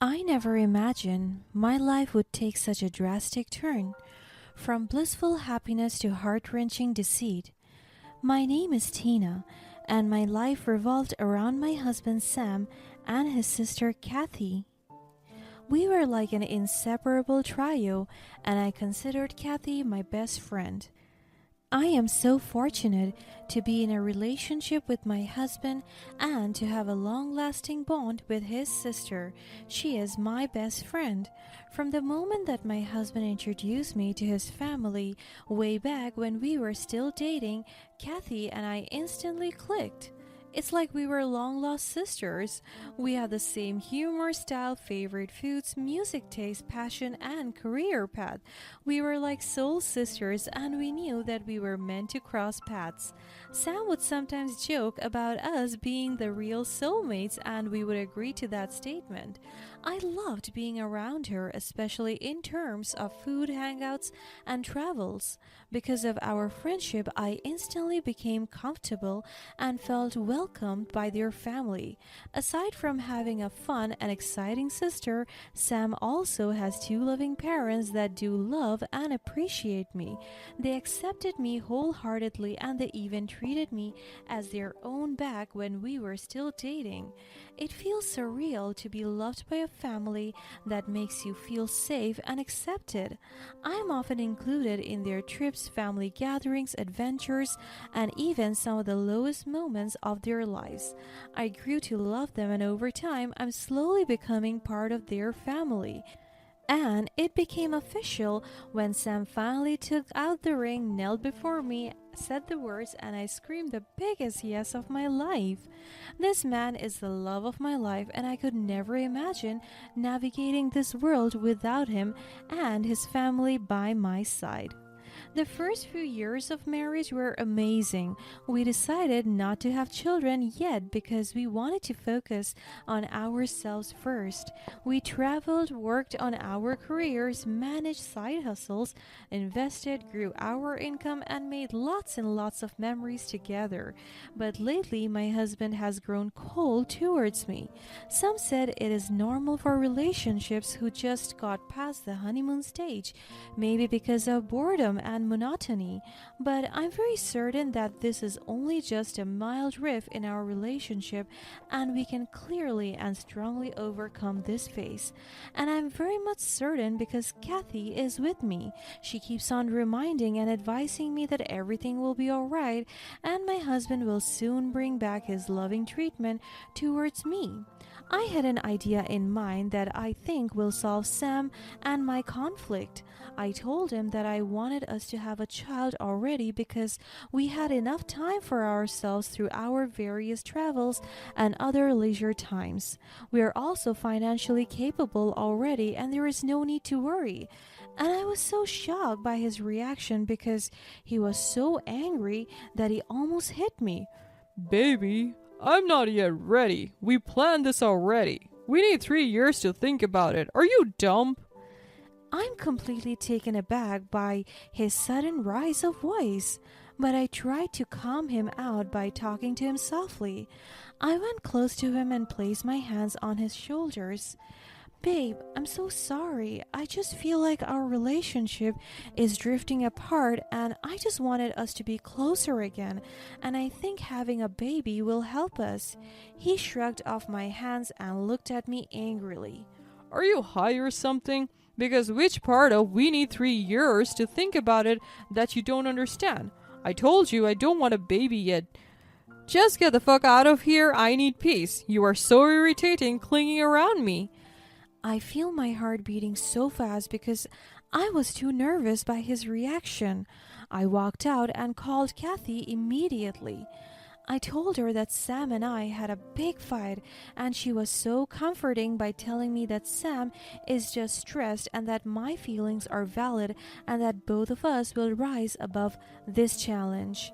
I never imagined my life would take such a drastic turn, from blissful happiness to heart-wrenching deceit. My name is Tina, and my life revolved around my husband Sam and his sister Kathy. We were like an inseparable trio, and I considered Kathy my best friend. I am so fortunate to be in a relationship with my husband and to have a long lasting bond with his sister. She is my best friend. From the moment that my husband introduced me to his family way back when we were still dating, Kathy and I instantly clicked. It's like we were long lost sisters. We had the same humor, style, favorite foods, music taste, passion, and career path. We were like soul sisters, and we knew that we were meant to cross paths. Sam would sometimes joke about us being the real soulmates, and we would agree to that statement. I loved being around her, especially in terms of food hangouts and travels. Because of our friendship, I instantly became comfortable and felt welcomed by their family. Aside from having a fun and exciting sister, Sam also has two loving parents that do love and appreciate me. They accepted me wholeheartedly and they even treated me as their own back when we were still dating. It feels surreal to be loved by a family that makes you feel safe and accepted. I am often included in their trips, family gatherings, adventures, and even some of the lowest moments of their lives. I grew to love them, and over time, I'm slowly becoming part of their family. And it became official when Sam finally took out the ring, knelt before me, said the words, and I screamed the biggest yes of my life. This man is the love of my life, and I could never imagine navigating this world without him and his family by my side. The first few years of marriage were amazing. We decided not to have children yet because we wanted to focus on ourselves first. We traveled, worked on our careers, managed side hustles, invested, grew our income, and made lots and lots of memories together. But lately, my husband has grown cold towards me. Some said it is normal for relationships who just got past the honeymoon stage, maybe because of boredom and monotony, but I'm very certain that this is only just a mild rift in our relationship and we can clearly and strongly overcome this phase. And I'm very much certain because Kathy is with me. She keeps on reminding and advising me that everything will be alright and my husband will soon bring back his loving treatment towards me. I had an idea in mind that I think will solve Sam and my conflict. I told him that I wanted us to have a child already because we had enough time for ourselves through our various travels and other leisure times. We are also financially capable already and there is no need to worry. And I was so shocked by his reaction because he was so angry that he almost hit me. Baby, I'm not yet ready. We planned this already. We need 3 years to think about it. Are you dumb? I'm completely taken aback by his sudden rise of voice, but I tried to calm him out by talking to him softly. I went close to him and placed my hands on his shoulders. Babe, I'm so sorry. I just feel like our relationship is drifting apart and I just wanted us to be closer again, and I think having a baby will help us. He shrugged off my hands and looked at me angrily. Are you high or something? Because which part of we need 3 years to think about it that you don't understand? I told you I don't want a baby yet. Just get the fuck out of here. I need peace. You are so irritating clinging around me. I feel my heart beating so fast because I was too nervous by his reaction. I walked out and called Kathy immediately. I told her that Sam and I had a big fight, and she was so comforting by telling me that Sam is just stressed and that my feelings are valid and that both of us will rise above this challenge.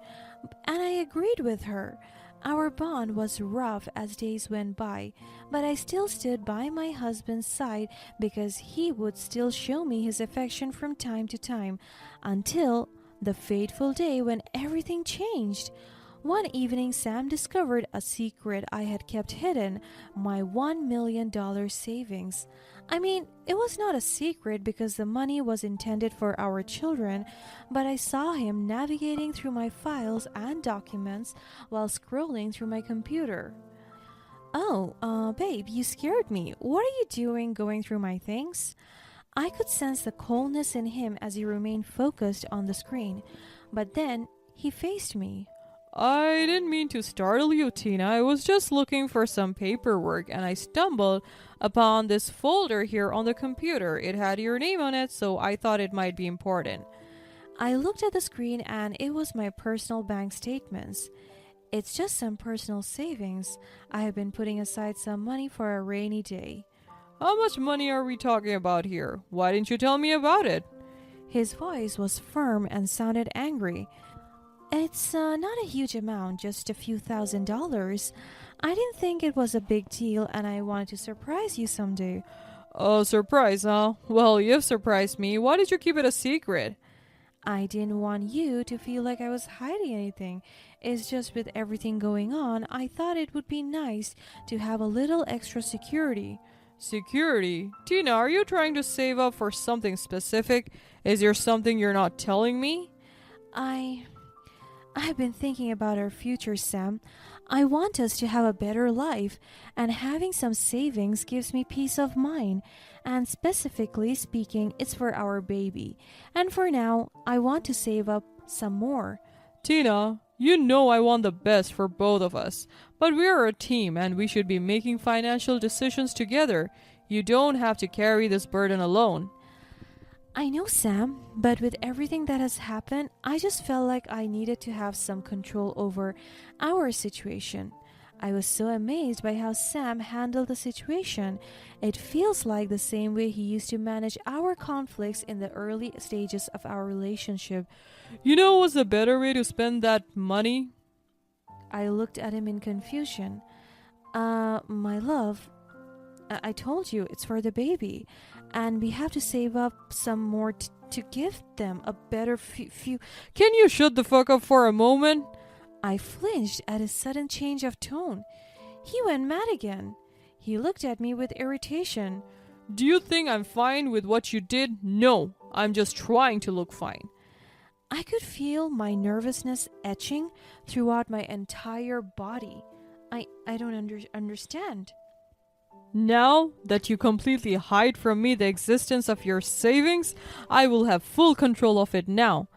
And I agreed with her. Our bond was rough as days went by, but I still stood by my husband's side because he would still show me his affection from time to time until the fateful day when everything changed. One evening, Sam discovered a secret I had kept hidden, my $1 million savings. I mean, it was not a secret because the money was intended for our children, but I saw him navigating through my files and documents while scrolling through my computer. Oh, babe, you scared me. What are you doing going through my things? I could sense the coldness in him as he remained focused on the screen, but then he faced me. I didn't mean to startle you, Tina. I was just looking for some paperwork and I stumbled upon this folder here on the computer. It had your name on it, so I thought it might be important. I looked at the screen and it was my personal bank statements. It's just some personal savings. I have been putting aside some money for a rainy day. How much money are we talking about here? Why didn't you tell me about it? His voice was firm and sounded angry. It's not a huge amount, just a few $1,000s. I didn't think it was a big deal and I wanted to surprise you someday. Oh, surprise, huh? Well, you've surprised me. Why did you keep it a secret? I didn't want you to feel like I was hiding anything. It's just with everything going on, I thought it would be nice to have a little extra security. Security? Tina, are you trying to save up for something specific? Is there something you're not telling me? I've been thinking about our future, Sam. I want us to have a better life, and having some savings gives me peace of mind. And specifically speaking, it's for our baby. And for now, I want to save up some more. Tina, you know I want the best for both of us, but we are a team and we should be making financial decisions together. You don't have to carry this burden alone. I know, Sam, but with everything that has happened, I just felt like I needed to have some control over our situation. I was so amazed by how Sam handled the situation. It feels like the same way he used to manage our conflicts in the early stages of our relationship. You know what's a better way to spend that money? I looked at him in confusion. My love, I told you it's for the baby, and we have to save up some more to give them a better few. Can you shut the fuck up for a moment? I flinched at his sudden change of tone. He went mad again. He looked at me with irritation. Do you think I'm fine with what you did? No, I'm just trying to look fine. I could feel my nervousness etching throughout my entire body. I don't understand. Now that you completely hide from me the existence of your savings, I will have full control of it now.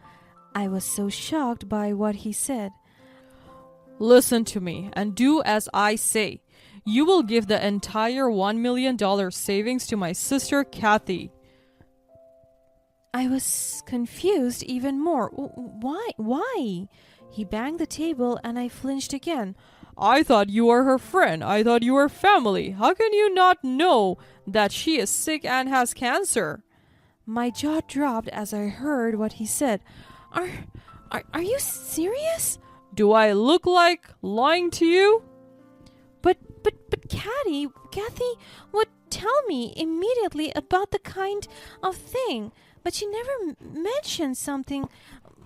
I was so shocked by what he said. Listen to me and do as I say. You will give the entire $1 million savings to my sister Kathy. I was confused even more. Why? He banged the table and I flinched again. I thought you were her friend. I thought you were family. How can you not know that she is sick and has cancer? My jaw dropped as I heard what he said. Are you serious? Do I look like lying to you? But Kathy would tell me immediately about the kind of thing, but she never mentioned something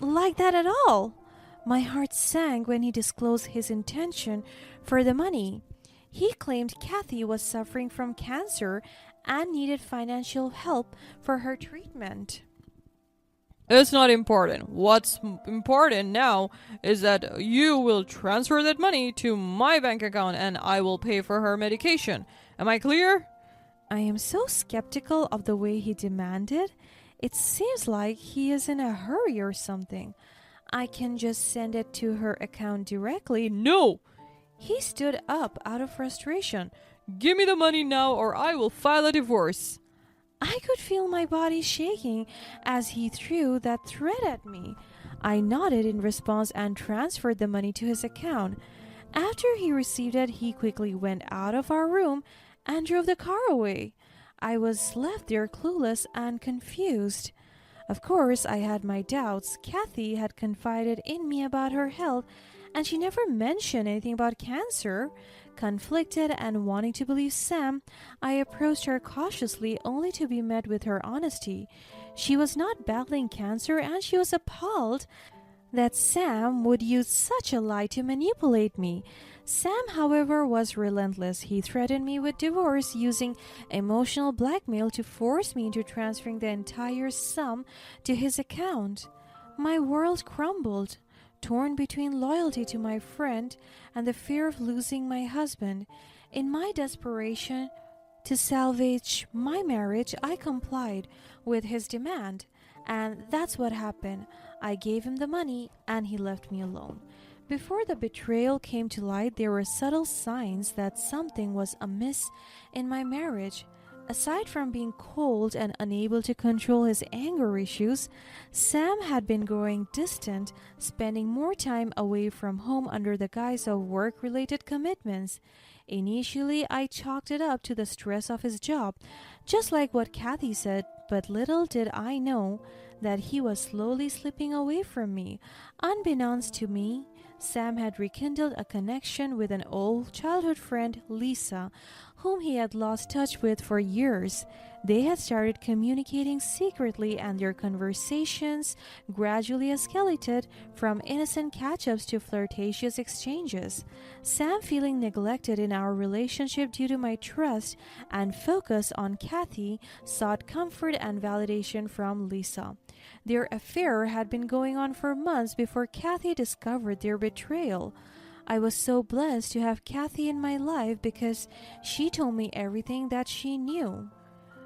like that at all. My heart sank when he disclosed his intention for the money. He claimed Kathy was suffering from cancer and needed financial help for her treatment. It's not important. What's important now is that you will transfer that money to my bank account and I will pay for her medication. Am I clear? I am so skeptical of the way he demanded. It seems like he is in a hurry or something. I can just send it to her account directly. No! He stood up out of frustration. Give me the money now or I will file a divorce. I could feel my body shaking as he threw that threat at me. I nodded in response and transferred the money to his account. After he received it, he quickly went out of our room and drove the car away. I was left there clueless and confused. Of course, I had my doubts. Kathy had confided in me about her health, and she never mentioned anything about cancer. Conflicted and wanting to believe Sam, I approached her cautiously only to be met with her honesty. She was not battling cancer and she was appalled that Sam would use such a lie to manipulate me. Sam, however, was relentless. He threatened me with divorce using emotional blackmail to force me into transferring the entire sum to his account. My world crumbled, torn between loyalty to my friend and the fear of losing my husband. In my desperation to salvage my marriage, I complied with his demand. And that's what happened. I gave him the money and he left me alone. Before the betrayal came to light, there were subtle signs that something was amiss in my marriage. Aside from being cold and unable to control his anger issues, Sam had been growing distant, spending more time away from home under the guise of work related commitments. Initially, I chalked it up to the stress of his job, just like what Kathy said, but little did I know that he was slowly slipping away from me. Unbeknownst to me, Sam had rekindled a connection with an old childhood friend, Lisa, whom he had lost touch with for years. They had started communicating secretly, and their conversations gradually escalated from innocent catch-ups to flirtatious exchanges. Sam, feeling neglected in our relationship due to my trust and focus on Kathy, sought comfort and validation from Lisa. Their affair had been going on for months before Kathy discovered their betrayal. I was so blessed to have Kathy in my life because she told me everything that she knew.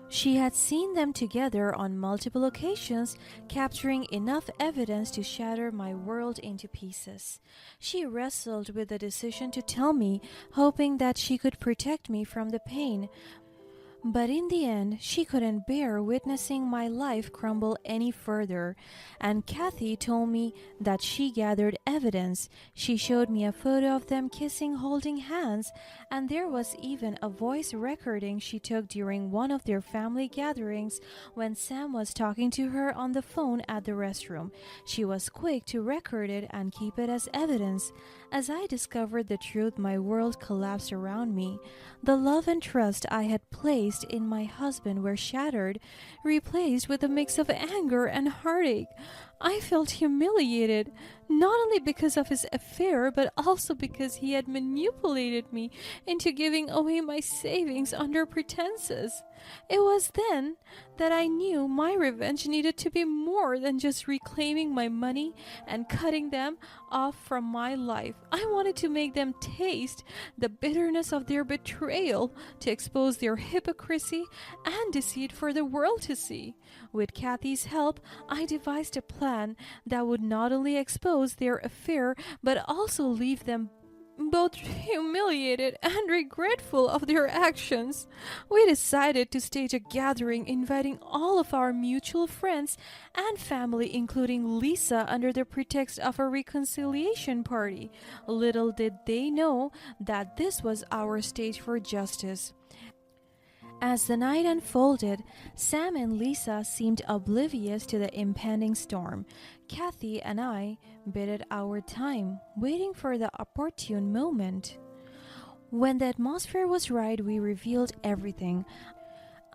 She had seen them together on multiple occasions, capturing enough evidence to shatter my world into pieces. She wrestled with the decision to tell me, hoping that she could protect me from the pain. But in the end, she couldn't bear witnessing my life crumble any further, and Kathy told me that she gathered evidence. She showed me a photo of them kissing, holding hands, and there was even a voice recording she took during one of their family gatherings when Sam was talking to her on the phone at the restroom. She was quick to record it and keep it as evidence. As I discovered the truth, my world collapsed around me. The love and trust I had placed in my husband were shattered, replaced with a mix of anger and heartache. I felt humiliated, not only because of his affair, but also because he had manipulated me into giving away my savings under pretenses. It was then that I knew my revenge needed to be more than just reclaiming my money and cutting them off from my life. I wanted to make them taste the bitterness of their betrayal, to expose their hypocrisy and deceit for the world to see. With Kathy's help, I devised a plan that would not only expose their affair but also leave them both humiliated and regretful of their actions. We decided to stage a gathering inviting all of our mutual friends and family, including Lisa, under the pretext of a reconciliation party. Little did they know that this was our stage for justice. As the night unfolded, Sam and Lisa seemed oblivious to the impending storm. Kathy and I bided our time, waiting for the opportune moment. When the atmosphere was right, we revealed everything.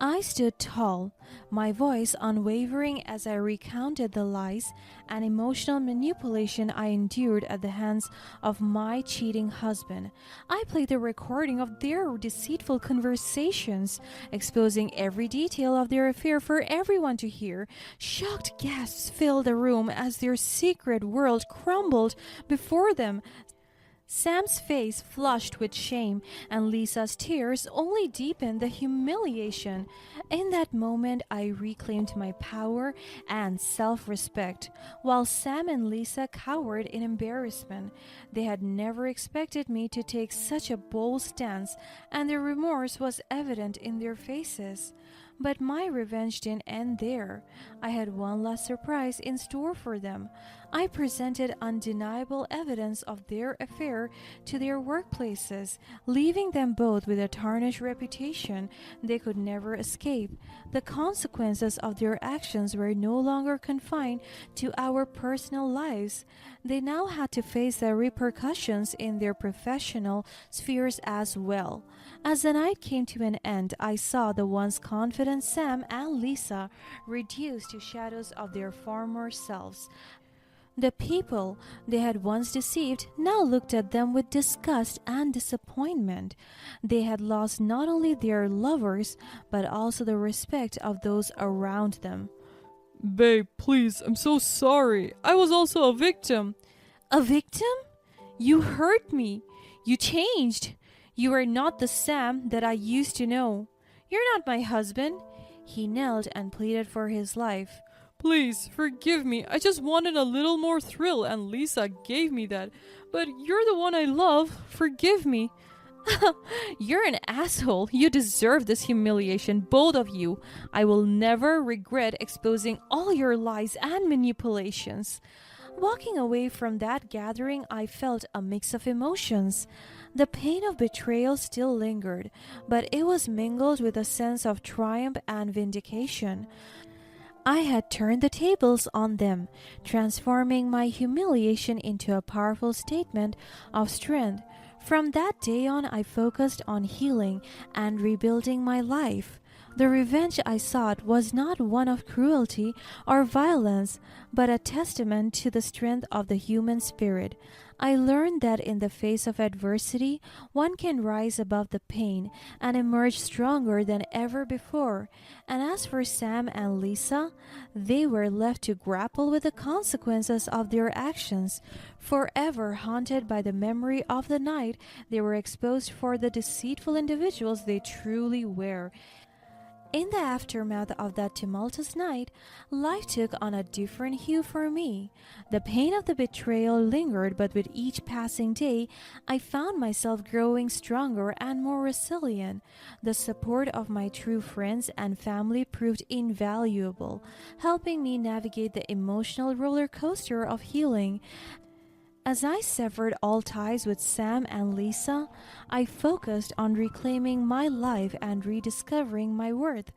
I stood tall, my voice unwavering as I recounted the lies and emotional manipulation I endured at the hands of my cheating husband. I played the recording of their deceitful conversations, exposing every detail of their affair for everyone to hear. Shocked gasps filled the room as their secret world crumbled before them. Sam's face flushed with shame, and Lisa's tears only deepened the humiliation. In that moment, I reclaimed my power and self-respect, while Sam and Lisa cowered in embarrassment. They had never expected me to take such a bold stance, and their remorse was evident in their faces. But my revenge didn't end there. I had one last surprise in store for them. I presented undeniable evidence of their affair to their workplaces, leaving them both with a tarnished reputation they could never escape. The consequences of their actions were no longer confined to our personal lives. They now had to face the repercussions in their professional spheres as well. As the night came to an end, I saw the once confident Sam and Lisa reduced to shadows of their former selves. The people they had once deceived now looked at them with disgust and disappointment. They had lost not only their lovers, but also the respect of those around them. Babe, please, I'm so sorry. I was also a victim. A victim? You hurt me. You changed. You are not the Sam that I used to know. You're not my husband. He knelt and pleaded for his life. Please, forgive me. I just wanted a little more thrill and Lisa gave me that. But you're the one I love. Forgive me. You're an asshole. You deserve this humiliation, both of you. I will never regret exposing all your lies and manipulations. Walking away from that gathering, I felt a mix of emotions. The pain of betrayal still lingered, but it was mingled with a sense of triumph and vindication. I had turned the tables on them, transforming my humiliation into a powerful statement of strength. From that day on, I focused on healing and rebuilding my life. The revenge I sought was not one of cruelty or violence, but a testament to the strength of the human spirit. I learned that in the face of adversity, one can rise above the pain and emerge stronger than ever before. And as for Sam and Lisa, they were left to grapple with the consequences of their actions, forever haunted by the memory of the night they were exposed for the deceitful individuals they truly were. In the aftermath of that tumultuous night, life took on a different hue for me. The pain of the betrayal lingered, but with each passing day, I found myself growing stronger and more resilient. The support of my true friends and family proved invaluable, helping me navigate the emotional roller coaster of healing. As I severed all ties with Sam and Lisa, I focused on reclaiming my life and rediscovering my worth.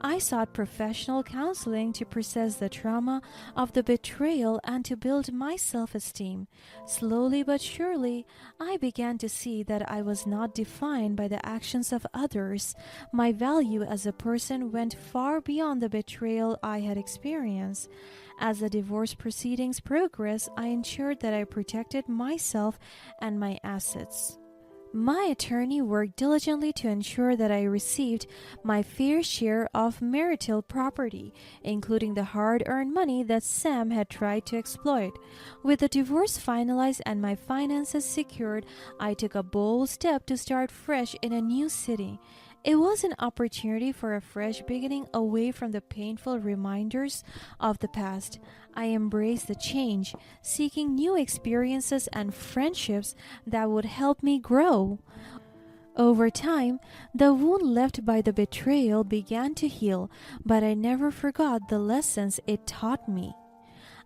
I sought professional counseling to process the trauma of the betrayal and to build my self-esteem. Slowly but surely, I began to see that I was not defined by the actions of others. My value as a person went far beyond the betrayal I had experienced. As the divorce proceedings progressed, I ensured that I protected myself and my assets. My attorney worked diligently to ensure that I received my fair share of marital property, including the hard-earned money that Sam had tried to exploit. With the divorce finalized and my finances secured, I took a bold step to start fresh in a new city. It was an opportunity for a fresh beginning away from the painful reminders of the past. I embraced the change, seeking new experiences and friendships that would help me grow. Over time, the wound left by the betrayal began to heal, but I never forgot the lessons it taught me.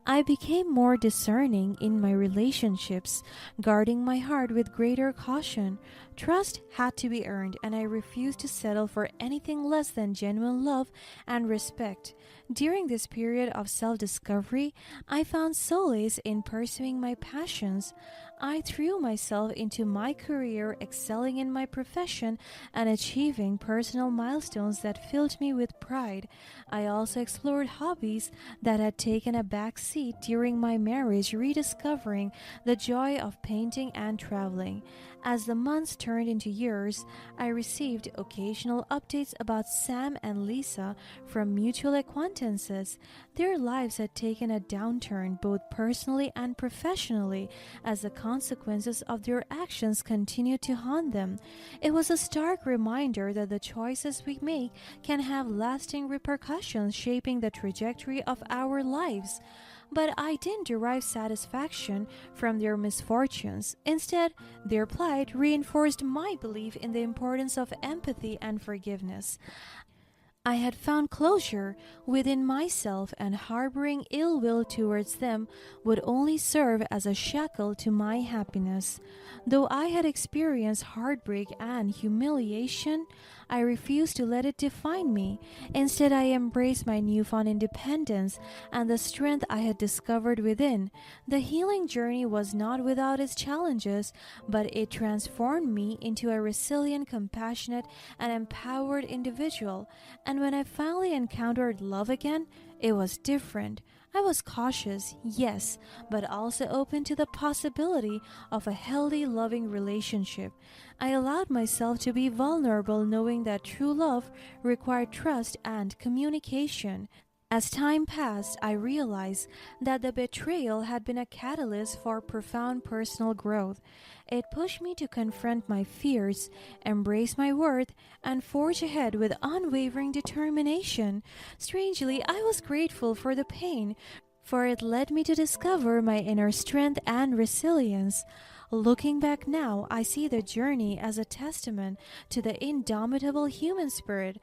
I became more discerning in my relationships, guarding my heart with greater caution. Trust had to be earned, and I refused to settle for anything less than genuine love and respect. During this period of self-discovery, I found solace in pursuing my passions. I threw myself into my career, excelling in my profession and achieving personal milestones that filled me with pride. I also explored hobbies that had taken a back seat during my marriage, rediscovering the joy of painting and traveling. As the months turned into years, I received occasional updates about Sam and Lisa from mutual acquaintances. Their lives had taken a downturn both personally and professionally as the consequences of their actions continued to haunt them. It was a stark reminder that the choices we make can have lasting repercussions, shaping the trajectory of our lives. But I didn't derive satisfaction from their misfortunes. Instead, their plight reinforced my belief in the importance of empathy and forgiveness. I had found closure within myself, and harboring ill will towards them would only serve as a shackle to my happiness. Though I had experienced heartbreak and humiliation, I refused to let it define me. Instead, I embraced my newfound independence and the strength I had discovered within. The healing journey was not without its challenges, but it transformed me into a resilient, compassionate, and empowered individual. And when I finally encountered love again, it was different. I was cautious, yes, but also open to the possibility of a healthy, loving relationship. I allowed myself to be vulnerable, knowing that true love required trust and communication. As time passed, I realized that the betrayal had been a catalyst for profound personal growth. It pushed me to confront my fears, embrace my worth, and forge ahead with unwavering determination. Strangely, I was grateful for the pain, for it led me to discover my inner strength and resilience. Looking back now, I see the journey as a testament to the indomitable human spirit.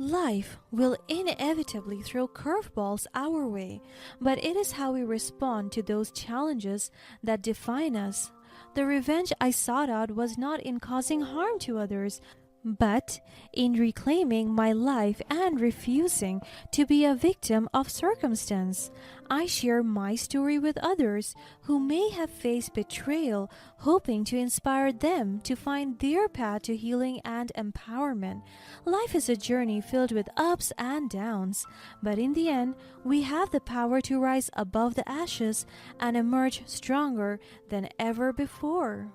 Life will inevitably throw curveballs our way, but it is how we respond to those challenges that define us. The revenge I sought out was not in causing harm to others, but in reclaiming my life and refusing to be a victim of circumstance. I share my story with others who may have faced betrayal, hoping to inspire them to find their path to healing and empowerment. Life is a journey filled with ups and downs, but in the end, we have the power to rise above the ashes and emerge stronger than ever before.